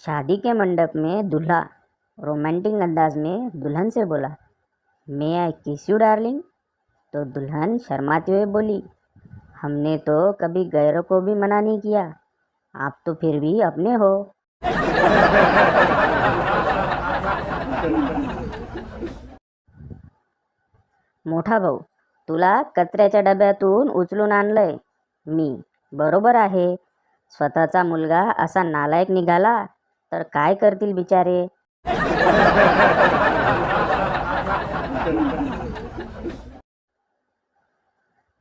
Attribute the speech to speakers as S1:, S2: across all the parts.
S1: शादी के मंडप में दूल्हा रोमांटिक अंदाज में दुल्हन से बोला, मैं आई किस यू डार्लिंग। तो दुल्हन शर्माते हुए बोली, हमने तो कभी गैरों को भी मना नहीं किया, आप तो फिर भी अपने हो। मोठा भाऊ, तुला कचऱ्याच्या डब्यातून उचलून आणलंय मी, बरोबर आहे. स्वतःचा मुलगा असा नालायक निघाला तर काय करतील बिचारे.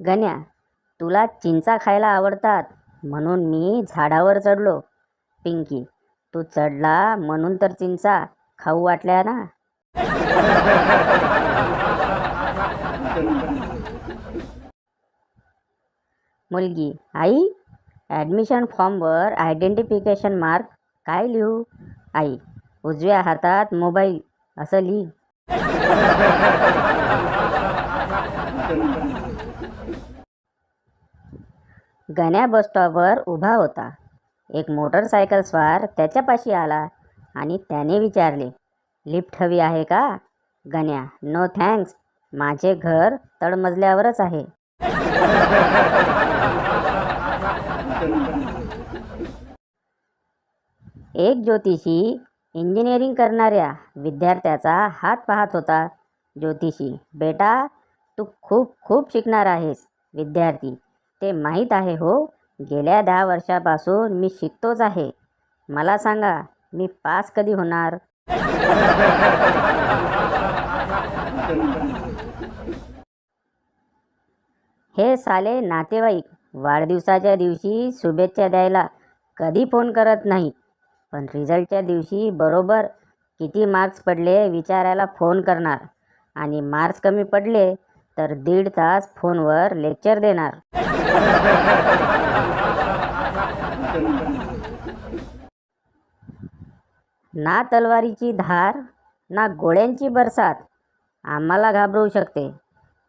S1: गण्या, तुला चिंचा खायला आवडतात म्हणून मी झाडावर चढलो. पिंकी, तू चढला म्हणून तर चिंचा खाऊ वाटल्या ना. मुलगी, आई, ॲडमिशन फॉर्मवर आयडेंटिफिकेशन मार्क काय लिहू. आई, उजव्या हातात मोबाईल असं लिही. गण्या बसस्टॉपवर उभा होता. एक मोटरसायकल स्वार त्याच्यापाशी आला आणि त्याने विचारले, लिफ्ट हवी आहे का. गण्या, नो थँक्स, माझे घर तळमजल्यावरच आहे. एक ज्योतिषी इंजिनिअरिंग करणाऱ्या विद्यार्थ्याचा हात पाहत होता. ज्योतिषी, बेटा, तू खूप खूप शिकणार आहेस. विद्यार्थी, ते माहीत आहे हो, गेल्या 10 वर्षापासून मी शिकतोच आहे. मला सांगा, मी पास कधी होणार. हे साले नातेवाईक वाढदिवसाच्या दिवशी शुभेच्छा द्यायला कधी फोन करत नाहीत, पण रिझल्टच्या दिवशी बरोबर किती मार्क्स पडले विचारायला फोन करणार, आणि मार्क्स कमी पडले तर 1.5 तास फोनवर लेक्चर देणार. ना तलवारीची धार ना गोळ्यांची बरसात आम्हाला घाबरवू शकते.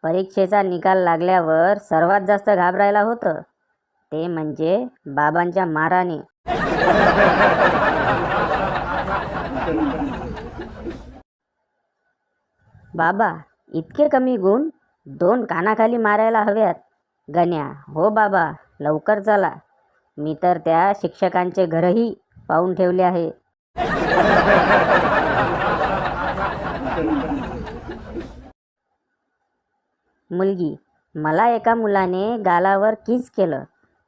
S1: परीक्षेचा निकाल लागल्यावर सर्वात जास्त घाबरायला होतं ते म्हणजे बाबांच्या माराने. बाबा, इतके कमी गुण, 2 कानाखाली मारायला हव्यात. गण्या, हो बाबा, लवकर चला, मी तर त्या शिक्षकांचे घरही पाहून ठेवले आहे. मुलगी, मला एका मुलाने गालावर किस केलं.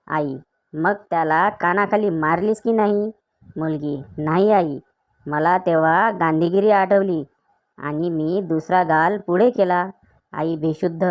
S1: आई, मग त्याला कानाखाली मारलीस की नाही. मुलगी, नाही आई, मला तेव्हा गांधीगिरी आठवली आणि मी दुसरा गाल पुढे केला. आई बेशुद्ध.